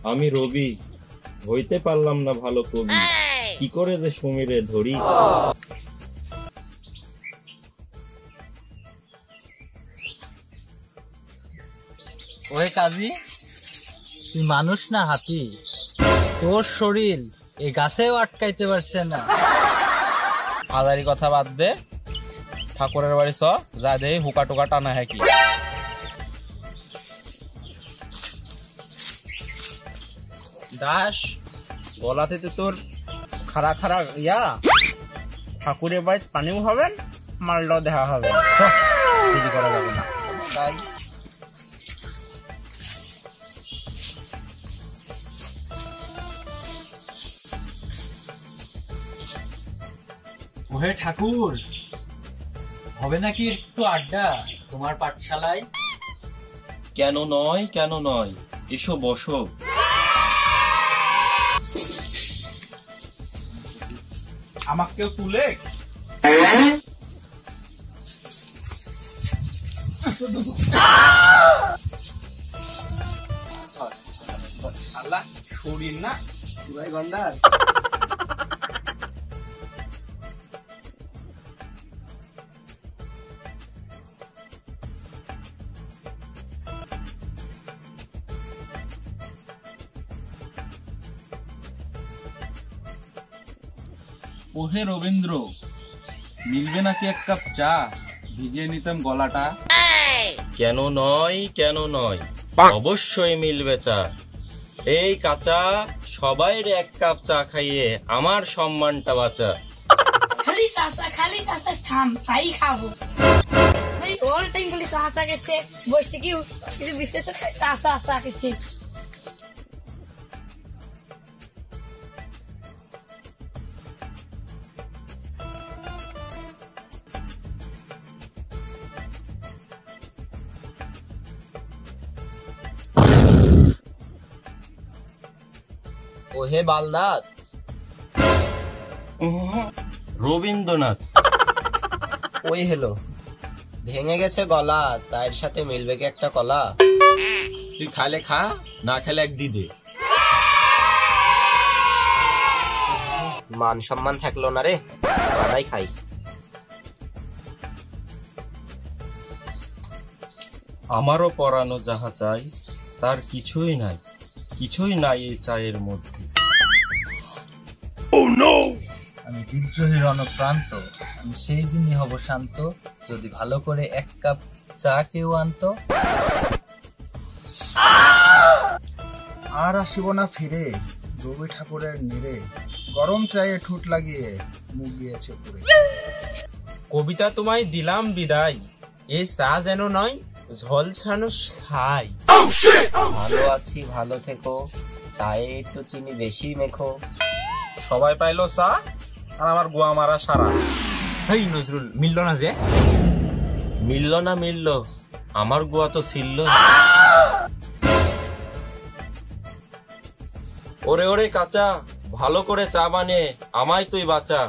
আমি রবি, হইতে পারলাম না ভালো কবি, কি করে যে সমীরে ধরি। ওই কাজী, তুই মানুষ না হাতি? তোর শরীর এই গাছেও আটকাইতে পারছে না। আদারি কথা বাদ দে, ঠাকুরের বাড়ি চ, যা দে হুকা টুকা টানা হ্যাঁ কি। দাস, গলাতে তো তোর খারা খারা ইয়া, ঠাকুরের বাড়িতে পানিও হবেন, মালটাও দেখা হবে, দেরি করা যাবে না। তাই ওহে ঠাকুর, হবে নাকি একটু আড্ডা তোমার পাঠশালায়? কেন নয়, কেন নয়, এসো বসো। আমাকেও তুলে আল্লাহ, শরীর না পুরাই গন্ডার। ওহে রবীন্দ্র, মিলবে নাকি এক কাপ চা, ভিজিয়ে নিতাম গলাটা। কেন নয়, কেন নয়, অবশ্যই মিলবে চা। এই কাঁচা, সবাইর এক কাপ চা খাইয়ে আমার সম্মানটা বাঁচা। খালি চাচা থাম, চাই খাবো ভাই। অল টাইম খালি চাচা খেছে, বসে কি কিছু বিশেষ চাচা খেছে। ওহে বালনাথ, রবীন্দ্রনাথ। ওই হেলো, ভেঙে গেছে গলা, চায়ের সাথে মিলবে কি একটা কলা? তুই খালে খা, না খেলে এক দিদে। মান সম্মান থাকলো না রে, বানাই খাই। আমারও পরানো যাহা চাই, তার কিছুই নাই, কিছুই নাই এই চায়ের মধ্যে। আমি বিদ্রোহীর অনুপ্রান্ত, আমি সেই দিনই হব শান্ত, যদি ভালো করে এক কাপ চা কেউ আনতো। আর আসিব না ফিরে, রবি ঠাকুরের নিরে, গরম চায়ে ঠুট লাগিয়ে মুখ গিয়েছে পুরে। কবিতা তোমায় দিলাম বিদায়, এই চা যেন নয় ঝলসানো ছাই। ভালো আছি, ভালো থেকো, চায়ে একটু চিনি বেশি মেখো। সবাই পাইলো চা, আর আমার গোয়া মারা সারা। হেই নজরুল, মিলল না যে? মিলল না মিলল, আমার গোয়া তো ছিল। ওরে ওরে কাঁচা, ভালো করে চা বানিয়ে আমায় তুই বাঁচা।